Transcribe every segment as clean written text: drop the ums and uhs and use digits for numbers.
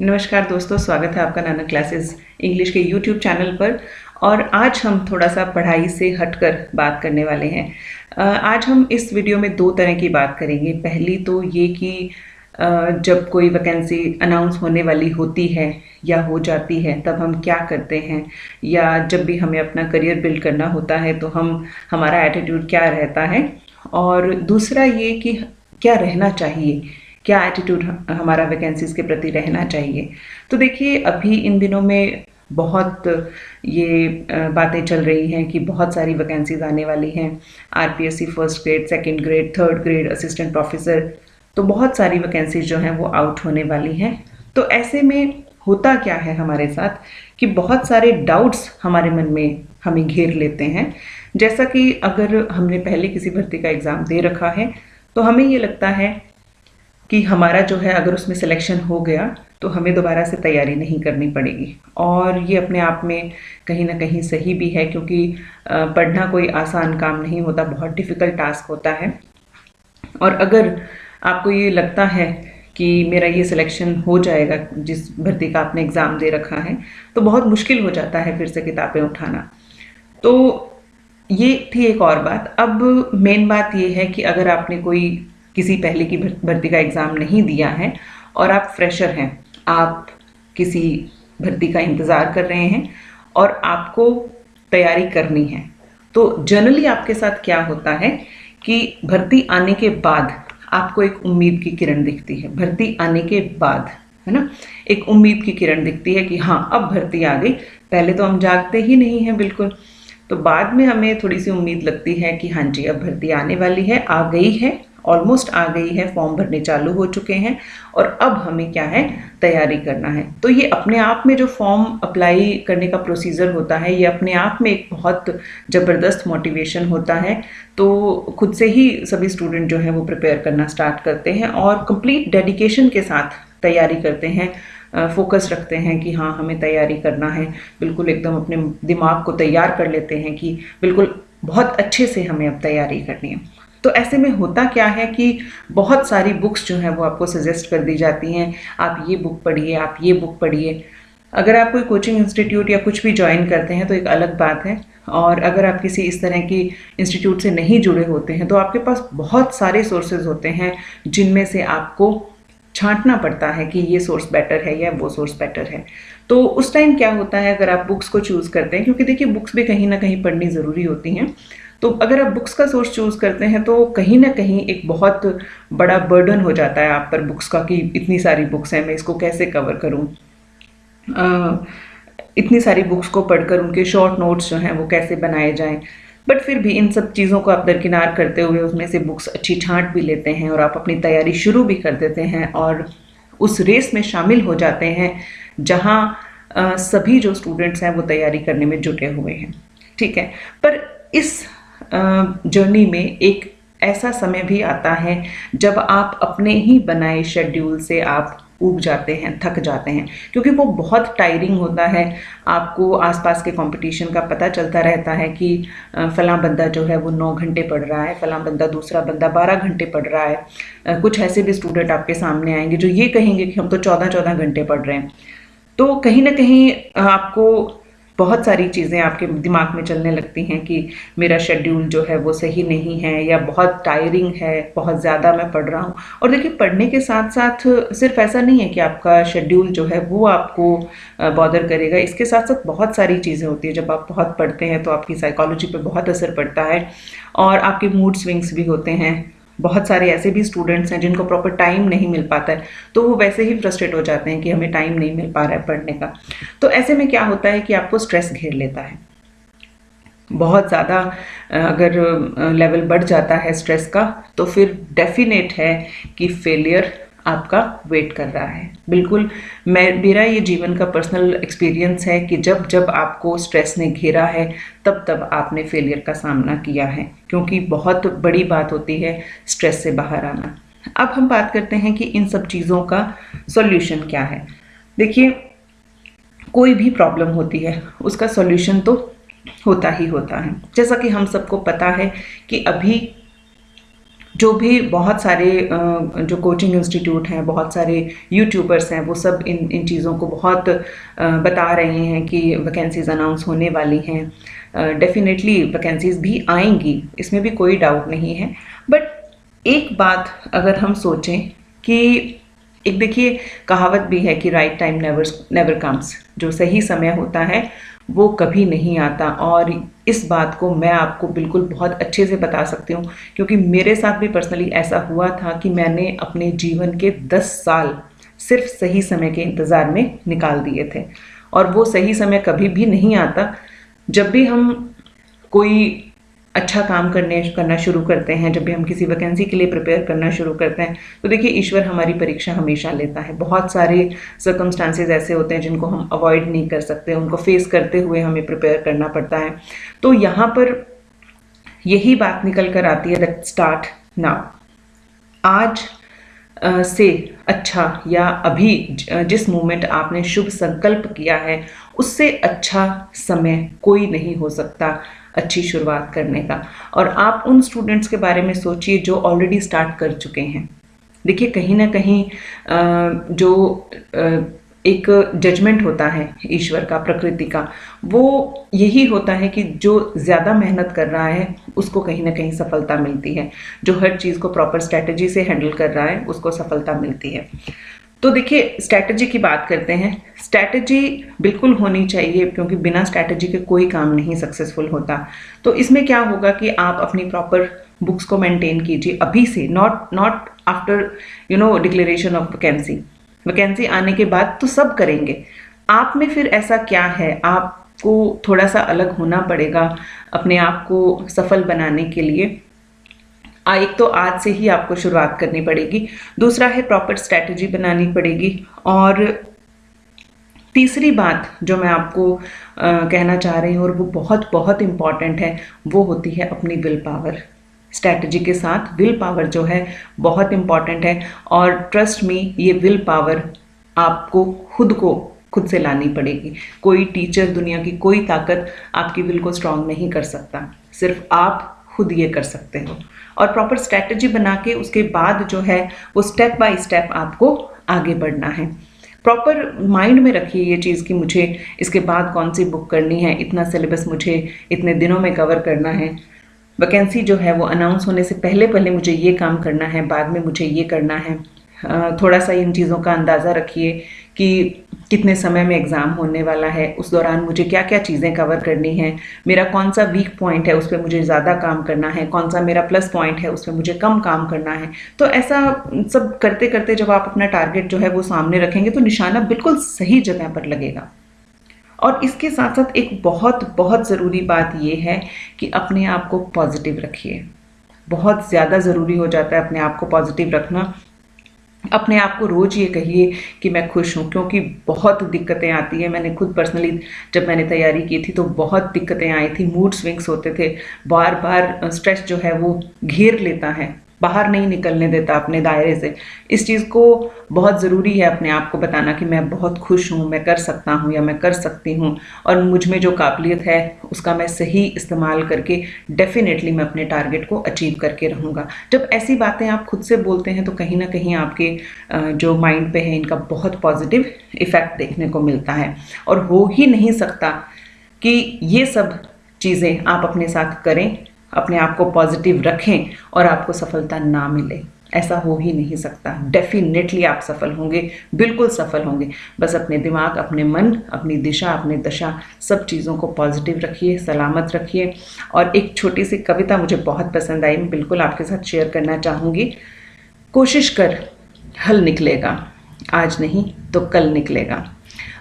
नमस्कार दोस्तों, स्वागत है आपका नाना क्लासेस इंग्लिश के यूट्यूब चैनल पर। और आज हम थोड़ा सा पढ़ाई से हटकर बात करने वाले हैं। आज हम इस वीडियो में दो तरह की बात करेंगे। पहली तो ये कि जब कोई वैकेंसी अनाउंस होने वाली होती है या हो जाती है तब हम क्या करते हैं, या जब भी हमें अपना करियर बिल्ड करना होता है तो हमारा एटीट्यूड क्या रहता है। और दूसरा ये कि क्या रहना चाहिए, क्या एटीट्यूड हमारा वैकेंसीज़ के प्रति रहना चाहिए। तो देखिए, अभी इन दिनों में बहुत ये बातें चल रही हैं कि बहुत सारी वैकेंसीज़ आने वाली हैं। RPSC first grade, second grade, third grade, assistant professor, तो बहुत सारी वैकेंसीज जो हैं वो आउट होने वाली हैं। तो ऐसे में होता क्या है हमारे साथ कि बहुत सारे डाउट्स हमारे मन में हमें घेर लेते हैं। जैसा कि अगर हमने पहले किसी भर्ती का एग्ज़ाम दे रखा है तो हमें ये लगता है कि हमारा जो है अगर उसमें सिलेक्शन हो गया तो हमें दोबारा से तैयारी नहीं करनी पड़ेगी। और ये अपने आप में कहीं ना कहीं सही भी है, क्योंकि पढ़ना कोई आसान काम नहीं होता, बहुत डिफ़िकल्ट टास्क होता है। और अगर आपको ये लगता है कि मेरा ये सिलेक्शन हो जाएगा जिस भर्ती का आपने एग्ज़ाम दे रखा है, तो बहुत मुश्किल हो जाता है फिर से किताबें उठाना। तो ये थी एक और बात। अब मेन बात ये है कि अगर आपने कोई किसी पहले की भर्ती का एग्ज़ाम नहीं दिया है और आप फ्रेशर हैं, आप किसी भर्ती का इंतज़ार कर रहे हैं और आपको तैयारी करनी है, तो जनरली आपके साथ क्या होता है कि भर्ती आने के बाद आपको एक उम्मीद की किरण दिखती है। भर्ती आने के बाद, है ना, एक उम्मीद की किरण दिखती है कि हाँ, अब भर्ती आ गई। पहले तो हम जागते ही नहीं हैं बिल्कुल, तो बाद में हमें थोड़ी सी उम्मीद लगती है कि हाँ जी, अब भर्ती आने वाली है, आ गई है, ऑलमोस्ट आ गई है, फॉर्म भरने चालू हो चुके हैं और अब हमें क्या है, तैयारी करना है। तो ये अपने आप में जो फॉर्म अप्लाई करने का प्रोसीजर होता है, ये अपने आप में एक बहुत ज़बरदस्त मोटिवेशन होता है। तो खुद से ही सभी स्टूडेंट जो हैं वो प्रिपेयर करना स्टार्ट करते हैं और कंप्लीट डेडिकेशन के साथ तैयारी करते हैं, फोकस रखते हैं कि हाँ, हमें तैयारी करना है। बिल्कुल एकदम अपने दिमाग को तैयार कर लेते हैं कि बिल्कुल बहुत अच्छे से हमें अब तैयारी करनी है। तो ऐसे में होता क्या है कि बहुत सारी बुक्स जो हैं वो आपको सजेस्ट कर दी जाती हैं, आप ये बुक पढ़िए, आप ये बुक पढ़िए। अगर आप कोई कोचिंग इंस्टीट्यूट या कुछ भी ज्वाइन करते हैं तो एक अलग बात है, और अगर आप किसी इस तरह की इंस्टीट्यूट से नहीं जुड़े होते हैं तो आपके पास बहुत सारे सोर्सेज होते हैं जिनमें से आपको छांटना पड़ता है कि ये सोर्स बेटर है या वो सोर्स बेटर है। तो उस टाइम क्या होता है, अगर आप बुक्स को चूज़ करते हैं, क्योंकि देखिए बुक्स भी कहीं ना कहीं पढ़नी ज़रूरी होती हैं, तो अगर आप बुक्स का सोर्स चूज़ करते हैं तो कहीं ना कहीं एक बहुत बड़ा बर्डन हो जाता है आप पर बुक्स का कि इतनी सारी बुक्स हैं, मैं इसको कैसे कवर करूं। इतनी सारी बुक्स को पढ़कर उनके शॉर्ट नोट्स जो हैं वो कैसे बनाए जाएं। बट फिर भी इन सब चीज़ों को आप दरकिनार करते हुए उसमें से बुक्स अच्छी छांट भी लेते हैं और आप अपनी तैयारी शुरू भी कर देते हैं और उस रेस में शामिल हो जाते हैं जहाँ सभी जो स्टूडेंट्स हैं वो तैयारी करने में जुटे हुए हैं। ठीक है, पर इस जर्नी में एक ऐसा समय भी आता है जब आप अपने ही बनाए शेड्यूल से आप ऊब जाते हैं, थक जाते हैं, क्योंकि वो बहुत टायरिंग होता है। आपको आसपास के कंपटीशन का पता चलता रहता है कि फलां बंदा जो है वो 9 घंटे पढ़ रहा है, फलां बंदा, दूसरा बंदा 12 घंटे पढ़ रहा है। कुछ ऐसे भी स्टूडेंट आपके सामने आएंगे जो ये कहेंगे कि हम तो 14-14 घंटे पढ़ रहे हैं। तो कहीं ना कहीं आपको बहुत सारी चीज़ें आपके दिमाग में चलने लगती हैं कि मेरा शेड्यूल जो है वो सही नहीं है, या बहुत टायरिंग है, बहुत ज़्यादा मैं पढ़ रहा हूँ। और देखिए, पढ़ने के साथ साथ सिर्फ ऐसा नहीं है कि आपका शेड्यूल जो है वो आपको बॉदर करेगा, इसके साथ साथ बहुत सारी चीज़ें होती हैं। जब आप बहुत पढ़ते हैं तो आपकी साइकोलॉजी पे बहुत असर पड़ता है और आपके मूड स्विंग्स भी होते हैं। बहुत सारे ऐसे भी स्टूडेंट्स हैं जिनको प्रॉपर टाइम नहीं मिल पाता है, तो वो वैसे ही फ्रस्ट्रेट हो जाते हैं कि हमें टाइम नहीं मिल पा रहा है पढ़ने का। तो ऐसे में क्या होता है कि आपको स्ट्रेस घेर लेता है बहुत ज़्यादा। अगर लेवल बढ़ जाता है स्ट्रेस का तो फिर डेफिनेट है कि फेलियर आपका वेट कर रहा है। बिल्कुल, मेरा ये जीवन का पर्सनल एक्सपीरियंस है कि जब जब आपको स्ट्रेस ने घेरा है तब तब आपने फेलियर का सामना किया है, क्योंकि बहुत बड़ी बात होती है स्ट्रेस से बाहर आना। अब हम बात करते हैं कि इन सब चीज़ों का सॉल्यूशन क्या है। देखिए, कोई भी प्रॉब्लम होती है उसका सॉल्यूशन तो होता ही होता है। जैसा कि हम सबको पता है कि अभी जो भी बहुत सारे जो कोचिंग इंस्टीट्यूट हैं, बहुत सारे यूट्यूबर्स हैं, वो सब इन चीज़ों को बहुत बता रहे हैं कि वैकेंसीज़ अनाउंस होने वाली हैं। डेफिनेटली वैकेंसीज़ भी आएंगी, इसमें भी कोई डाउट नहीं है। बट एक बात अगर हम सोचें कि एक देखिए कहावत भी है कि राइट टाइम नेवर कम्स, जो सही समय होता है वो कभी नहीं आता। और इस बात को मैं आपको बिल्कुल बहुत अच्छे से बता सकती हूँ, क्योंकि मेरे साथ भी पर्सनली ऐसा हुआ था कि मैंने अपने जीवन के 10 साल सिर्फ सही समय के इंतज़ार में निकाल दिए थे। और वो सही समय कभी भी नहीं आता। जब भी हम कोई अच्छा काम करना शुरू करते हैं, जब भी हम किसी वैकेंसी के लिए प्रिपेयर करना शुरू करते हैं, तो देखिए ईश्वर हमारी परीक्षा हमेशा लेता है। बहुत सारे सर्कमस्टांसेस ऐसे होते हैं जिनको हम अवॉइड नहीं कर सकते, उनको फेस करते हुए हमें प्रिपेयर करना पड़ता है। तो यहाँ पर यही बात निकल कर आती है दैट स्टार्ट नाउ। आज से अच्छा या अभी जिस मोमेंट आपने शुभ संकल्प किया है, उससे अच्छा समय कोई नहीं हो सकता अच्छी शुरुआत करने का। और आप उन स्टूडेंट्स के बारे में सोचिए जो ऑलरेडी स्टार्ट कर चुके हैं। देखिए कहीं ना कहीं जो एक जजमेंट होता है ईश्वर का, प्रकृति का, वो यही होता है कि जो ज़्यादा मेहनत कर रहा है उसको कहीं ना कहीं सफलता मिलती है। जो हर चीज़ को प्रॉपर स्ट्रैटेजी से हैंडल कर रहा है उसको सफलता मिलती है। तो देखिए स्ट्रैटेजी की बात करते हैं। स्ट्रैटेजी बिल्कुल होनी चाहिए, क्योंकि बिना स्ट्रैटेजी के कोई काम नहीं सक्सेसफुल होता। तो इसमें क्या होगा कि आप अपनी प्रॉपर बुक्स को मेंटेन कीजिए अभी से, not after declaration of vacancy आने के बाद तो सब करेंगे। आप में फिर ऐसा क्या है, आपको थोड़ा सा अलग होना पड़ेगा अपने आप को सफल बनाने के लिए। एक तो आज से ही आपको शुरुआत करनी पड़ेगी, दूसरा है प्रॉपर स्ट्रैटेजी बनानी पड़ेगी, और तीसरी बात जो मैं आपको कहना चाह रही हूँ और वो बहुत बहुत इम्पॉर्टेंट है, वो होती है अपनी विल पावर। स्ट्रैटेजी के साथ विल पावर जो है बहुत इम्पॉर्टेंट है। और ट्रस्ट मी, ये विल पावर आपको खुद से लानी पड़ेगी। कोई टीचर, दुनिया की कोई ताकत आपकी विल को स्ट्रांग नहीं कर सकता, सिर्फ आप खुद ये कर सकते हो। और प्रॉपर स्ट्रैटेजी बना के उसके बाद जो है वो स्टेप बाय स्टेप आपको आगे बढ़ना है। प्रॉपर माइंड में रखिए ये चीज़ कि मुझे इसके बाद कौन सी बुक करनी है, इतना सिलेबस मुझे इतने दिनों में कवर करना है, वैकेंसी जो है वो अनाउंस होने से पहले पहले मुझे ये काम करना है, बाद में मुझे ये करना है। थोड़ा सा इन चीज़ों का अंदाज़ा रखिए कि कितने समय में एग्ज़ाम होने वाला है, उस दौरान मुझे क्या क्या चीज़ें कवर करनी है, मेरा कौन सा वीक पॉइंट है उस पर मुझे ज़्यादा काम करना है, कौन सा मेरा प्लस पॉइंट है उस पर मुझे कम काम करना है। तो ऐसा सब करते करते जब आप अपना टारगेट जो है वो सामने रखेंगे तो निशाना बिल्कुल सही जगह पर लगेगा। और इसके साथ साथ एक बहुत बहुत ज़रूरी बात यह है कि अपने आप को पॉजिटिव रखिए। बहुत ज़्यादा ज़रूरी हो जाता है अपने आप को पॉजिटिव रखना। अपने आप को रोज़ ये कहिए कि मैं खुश हूँ, क्योंकि बहुत दिक्कतें आती हैं। मैंने खुद पर्सनली जब मैंने तैयारी की थी तो बहुत दिक्कतें आई थी, मूड स्विंग्स होते थे, बार बार स्ट्रेस जो है वो घेर लेता है, बाहर नहीं निकलने देता अपने दायरे से। इस चीज़ को बहुत ज़रूरी है अपने आप को बताना कि मैं बहुत खुश हूँ, मैं कर सकता हूँ या मैं कर सकती हूँ, और मुझ में जो काबिलियत है उसका मैं सही इस्तेमाल करके डेफिनेटली मैं अपने टारगेट को अचीव करके रहूँगा। जब ऐसी बातें आप खुद से बोलते हैं तो कहीं ना कहीं आपके जो माइंड पे है इनका बहुत पॉजिटिव इफ़ेक्ट देखने को मिलता है। और हो ही नहीं सकता कि ये सब चीज़ें आप अपने साथ करें, अपने आप को पॉजिटिव रखें और आपको सफलता ना मिले। ऐसा हो ही नहीं सकता। डेफिनेटली आप सफल होंगे, बिल्कुल सफल होंगे। बस अपने दिमाग, अपने मन, अपनी दिशा, अपनी दशा, सब चीज़ों को पॉजिटिव रखिए, सलामत रखिए। और एक छोटी सी कविता मुझे बहुत पसंद आई, मैं बिल्कुल आपके साथ शेयर करना चाहूँगी। कोशिश कर हल निकलेगा, आज नहीं तो कल निकलेगा।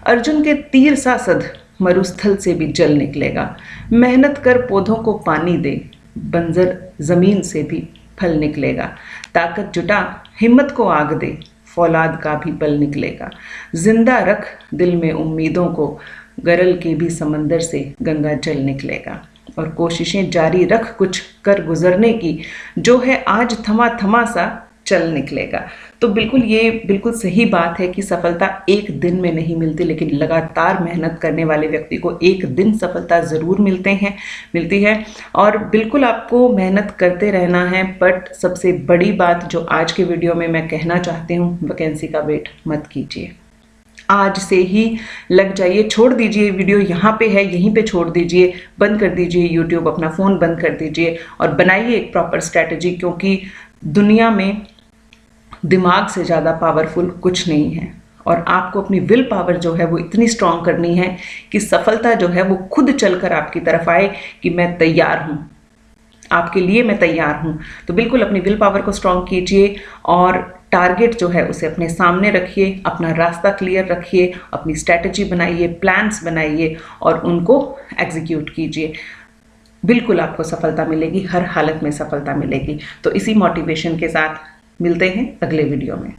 अर्जुन के तीर सा सध मरुस्थल से भी जल निकलेगा। मेहनत कर पौधों को पानी दे, बंजर जमीन से भी फल निकलेगा। ताकत जुटा हिम्मत को आग दे, फौलाद का भी बल निकलेगा। जिंदा रख दिल में उम्मीदों को, गरल के भी समंदर से गंगा जल निकलेगा। और कोशिशें जारी रख कुछ कर गुजरने की, जो है आज थमा थमा सा चल निकलेगा। तो बिल्कुल ये बिल्कुल सही बात है कि सफलता एक दिन में नहीं मिलती, लेकिन लगातार मेहनत करने वाले व्यक्ति को एक दिन सफलता ज़रूर मिलती है। और बिल्कुल आपको मेहनत करते रहना है। बट सबसे बड़ी बात जो आज के वीडियो में मैं कहना चाहती हूँ, वैकेंसी का वेट मत कीजिए। आज से ही लग जाइए, छोड़ दीजिए वीडियो, यहाँ पे है यहीं पे छोड़ दीजिए, बंद कर दीजिए यूट्यूब, अपना फ़ोन बंद कर दीजिए और बनाइए एक प्रॉपर स्ट्रैटेजी। क्योंकि दुनिया में दिमाग से ज़्यादा पावरफुल कुछ नहीं है और आपको अपनी विल पावर जो है वो इतनी स्ट्रांग करनी है कि सफलता जो है वो खुद चलकर आपकी तरफ आए कि मैं तैयार हूँ, आपके लिए मैं तैयार हूँ। तो बिल्कुल अपनी विल पावर को स्ट्रांग कीजिए और टारगेट जो है उसे अपने सामने रखिए, अपना रास्ता क्लियर रखिए, अपनी स्ट्रैटेजी बनाइए, प्लान्स बनाइए और उनको एग्जीक्यूट कीजिए। बिल्कुल आपको सफलता मिलेगी, हर हालत में सफलता मिलेगी। तो इसी मोटिवेशन के साथ मिलते हैं अगले वीडियो में।